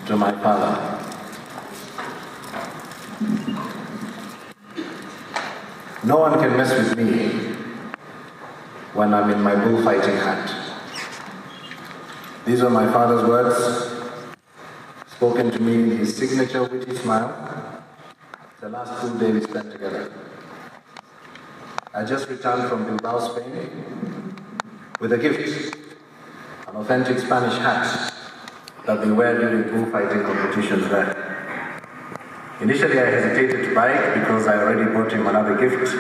to my father. No one can mess with me when I'm in my bullfighting hat. These were my father's words, spoken to me in his signature witty smile, the last full day we spent together. I just returned from Bilbao, Spain, with a gift, an authentic Spanish hat that they wear during bullfighting competitions there. Initially I hesitated to buy it because I already bought him another gift,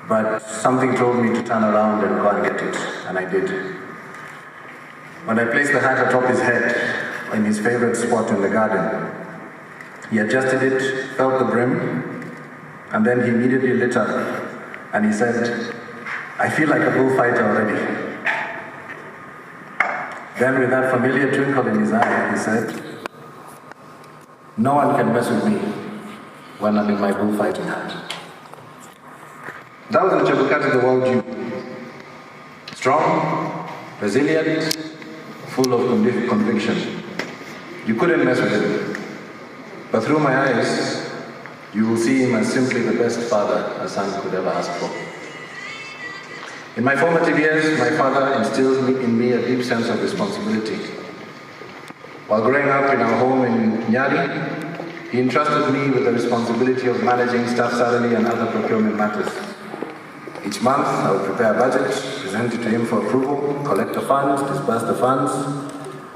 but something told me to turn around and go and get it, and I did. When I placed the hat atop his head, in his favorite spot in the garden, he adjusted it, felt the brim, and then he immediately lit up, and he said, "I feel like a bullfighter already." Then with that familiar twinkle in his eye, he said, "No one can mess with me when I'm in my bullfighting hat." That was the Chebukati the world knew. Strong, resilient, full of conviction. You couldn't mess with him. But through my eyes, you will see him as simply the best father a son could ever ask for. In my formative years, my father instilled in me a deep sense of responsibility. While growing up in our home in Nyali, he entrusted me with the responsibility of managing staff salary and other procurement matters. Each month, I would prepare a budget, present it to him for approval, collect the funds, disburse the funds,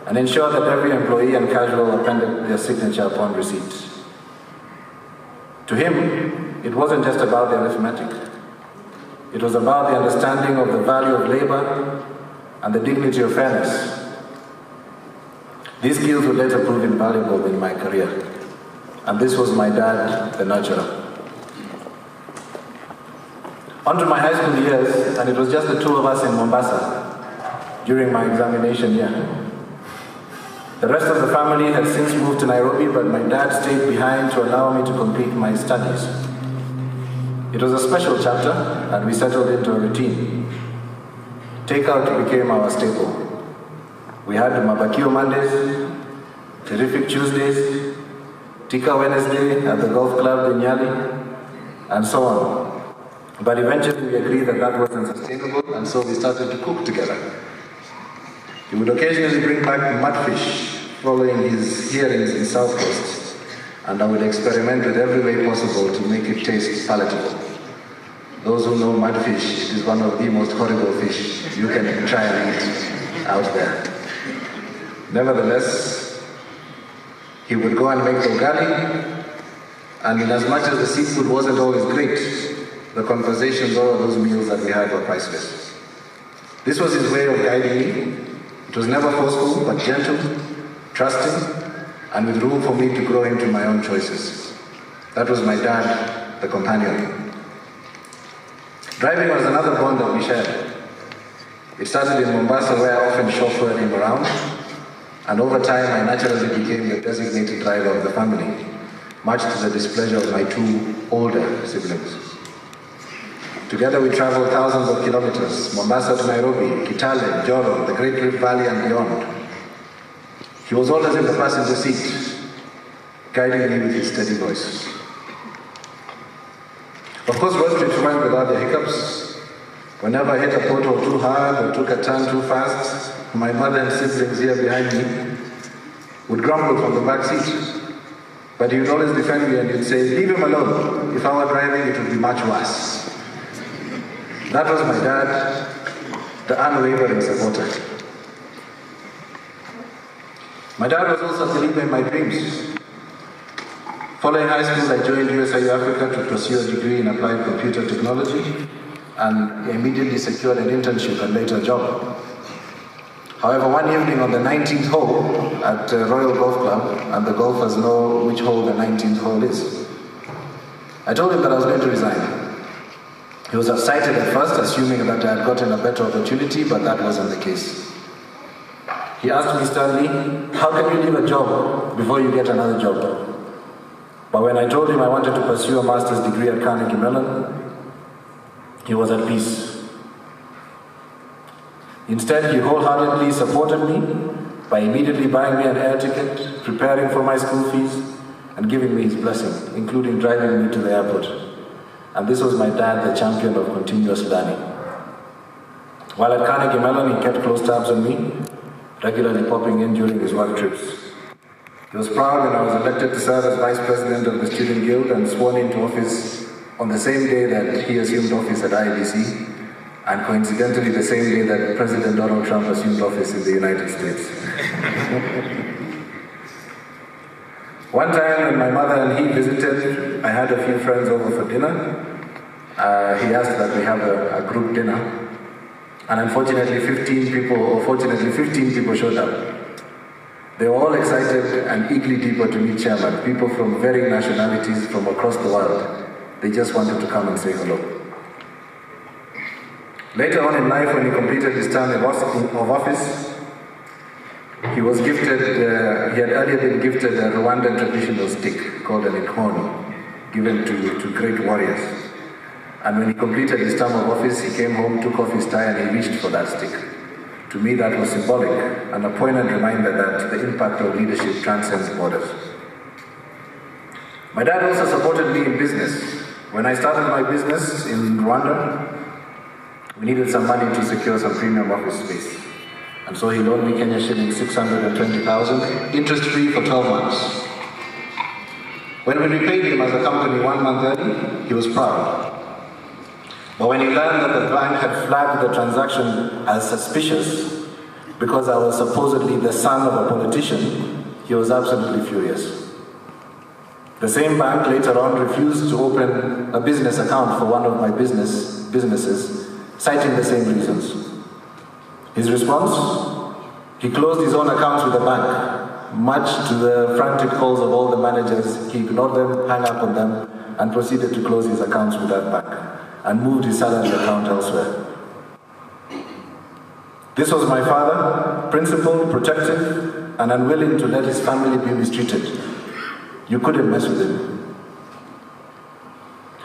and ensure that every employee and casual appended their signature upon receipt. To him, it wasn't just about the arithmetic. It was about the understanding of the value of labor and the dignity of fairness. These skills would later prove invaluable in my career, and this was my dad, the nurturer. On to my high school years, and it was just the two of us in Mombasa during my examination year. The rest of the family had since moved to Nairobi, but my dad stayed behind to allow me to complete my studies. It was a special chapter, and we settled into a routine. Takeout became our staple. We had the Mabakio Mondays, Terrific Tuesdays, Tika Wednesday at the golf club in Nyali, and so on. But eventually we agreed that that wasn't sustainable, and so we started to cook together. He would occasionally bring back mudfish following his hearings in South Coast, and I would experiment with every way possible to make it taste palatable. Those who know mudfish, it is one of the most horrible fish you can try and eat out there. Nevertheless, he would go and make the ugali, and in as much as the seafood wasn't always great, the conversations over those meals that we had were priceless. This was his way of guiding me. It was never forceful, but gentle, trusting, and with room for me to grow into my own choices. That was my dad, the companion. Driving was another bond that we shared. It started in Mombasa, where I often chauffeured him around, and over time I naturally became the designated driver of the family, much to the displeasure of my two older siblings. Together we traveled thousands of kilometers, Mombasa to Nairobi, Kitale, Joro, the Great Rift Valley and beyond. He was always in the passenger seat, guiding me with his steady voice. Of course, road trips went without their hiccups. Whenever I hit a pothole too hard or took a turn too fast, my mother and siblings here behind me would grumble from the back seat. But he would always defend me and he'd say, "Leave him alone. If I were driving, it would be much worse." That was my dad, the unwavering supporter. My dad was also a believer in my dreams. Following high school, I joined USIU Africa to pursue a degree in applied computer technology and immediately secured an internship and later a job. However, one evening on the 19th hole at Royal Golf Club, and the golfers know which hole the 19th hole is, I told him that I was going to resign. He was excited at first, assuming that I had gotten a better opportunity, but that wasn't the case. He asked me sternly, "How can you leave a job before you get another job?" But when I told him I wanted to pursue a master's degree at Carnegie Mellon, he was at peace. Instead, he wholeheartedly supported me by immediately buying me an air ticket, preparing for my school fees, and giving me his blessing, including driving me to the airport. And this was my dad, the champion of continuous learning. While at Carnegie Mellon, he kept close tabs on me, regularly popping in during his work trips. He was proud when I was elected to serve as Vice President of the Student Guild and sworn into office on the same day that he assumed office at IBC, and coincidentally the same day that President Donald Trump assumed office in the United States. One time when my mother and he visited, I had a few friends over for dinner. He asked that we have a group dinner. And unfortunately, 15 people showed up. They were all excited and eagerly eager to meet Chairman, people from varying nationalities from across the world. They just wanted to come and say hello. Later on in life, when he completed his term of office, he was gifted, he had earlier been gifted a Rwandan traditional stick called an inkono, given to great warriors. And when he completed his term of office, he came home, took off his tie, and he reached for that stick. To me, that was symbolic and a poignant reminder that the impact of leadership transcends borders. My dad also supported me in business. When I started my business in Rwanda, we needed some money to secure some premium office space. And so he loaned me Kenya shillings 620,000, interest-free for 12 months. When we repaid him as a company 1 month early, he was proud. But when he learned that the bank had flagged the transaction as suspicious because I was supposedly the son of a politician, he was absolutely furious. The same bank later on refused to open a business account for one of my businesses, citing the same reasons. His response? He closed his own accounts with the bank. Much to the frantic calls of all the managers, he ignored them, hung up on them, and proceeded to close his accounts with that bank, and moved his salary account elsewhere. This was my father, principled, protective, and unwilling to let his family be mistreated. You couldn't mess with him.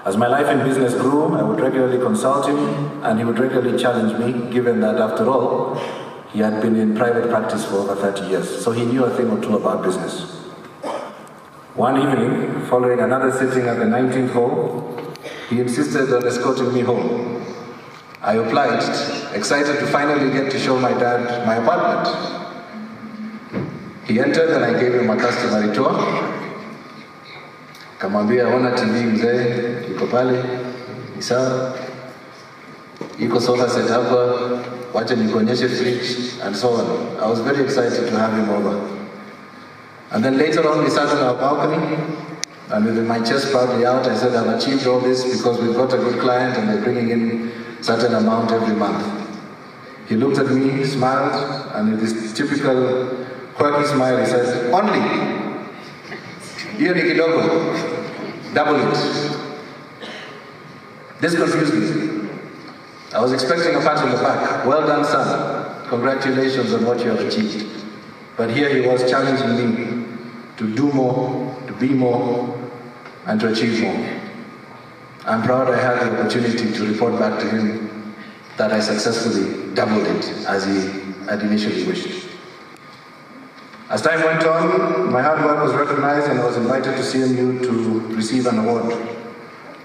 As my life in business grew, I would regularly consult him, and he would regularly challenge me, given that, after all, he had been in private practice for over 30 years, so he knew a thing or two about business. One evening, following another sitting at the 19th hole, he insisted on escorting me home. I obliged, excited to finally get to show my dad my apartment. He entered and I gave him a customary tour. Kamwambia, ona TV mzee, iko pale, ni sawa. Iko sofa set hapa, wacha nikuonyeshe fridge, and so on. I was very excited to have him over. And then later on we sat on our balcony, and with my chest proudly out, I said, I've achieved all this because we've got a good client and they're bringing in a certain amount every month. He looked at me, smiled, and with his typical quirky smile, he said, only. Hiyo ni kidogo, double it. This confused me. I was expecting a pat on the back. Well done, son. Congratulations on what you have achieved. But here he was challenging me to do more, to be more, and to achieve more. I'm proud I had the opportunity to report back to him that I successfully doubled it as he had initially wished. As time went on, my hard work was recognized and I was invited to CMU to receive an award.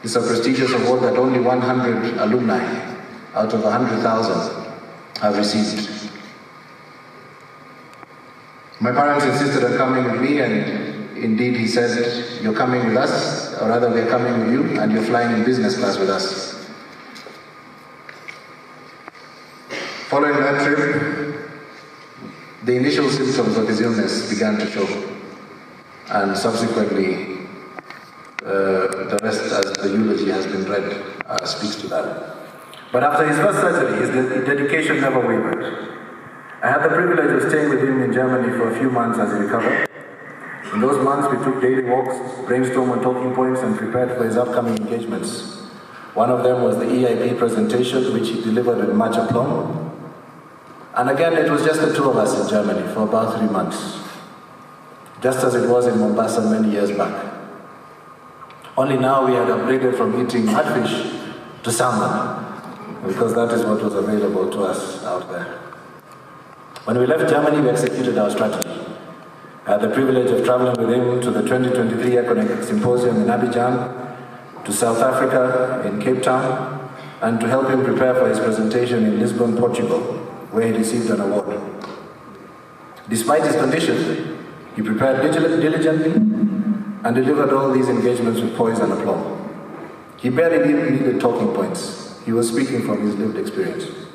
It's a prestigious award that only 100 alumni out of 100,000 have received. My parents insisted on coming with me, and indeed he said, you're coming with us, or rather we're coming with you, and you're flying in business class with us. Following that trip, the initial symptoms of his illness began to show, and subsequently, the rest, as the eulogy has been read, speaks to that. But after his first surgery, his dedication never wavered. I had the privilege of staying with him in Germany for a few months as he recovered. In those months, we took daily walks, brainstormed on talking points, and prepared for his upcoming engagements. One of them was the EIP presentation, which he delivered with much aplomb. And again, it was just the two of us in Germany for about 3 months, just as it was in Mombasa many years back. Only now we had upgraded from eating mudfish to salmon, because that is what was available to us out there. When we left Germany, we executed our strategy. I had the privilege of traveling with him to the 2023 Economic Symposium in Abidjan, to South Africa in Cape Town, and to help him prepare for his presentation in Lisbon, Portugal, where he received an award. Despite his condition, he prepared diligently and delivered all these engagements with poise and aplomb. He barely needed talking points. He was speaking from his lived experience.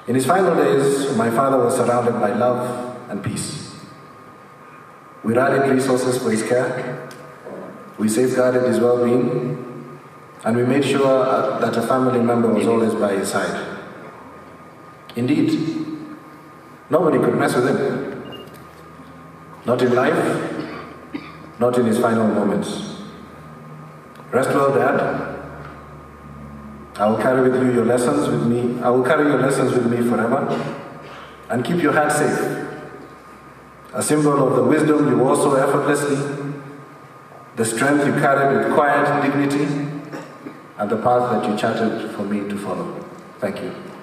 In his final days, my father was surrounded by love and peace. We rallied resources for his care, we safeguarded his well-being, and we made sure that a family member was always by his side. Indeed, nobody could mess with him. Not in life, not in his final moments. Rest well, Dad. I will carry with you your lessons with me. I will carry your lessons with me forever, and keep your heart safe. A symbol of the wisdom you wore so effortlessly, the strength you carried with quiet dignity, and the path that you charted for me to follow. Thank you.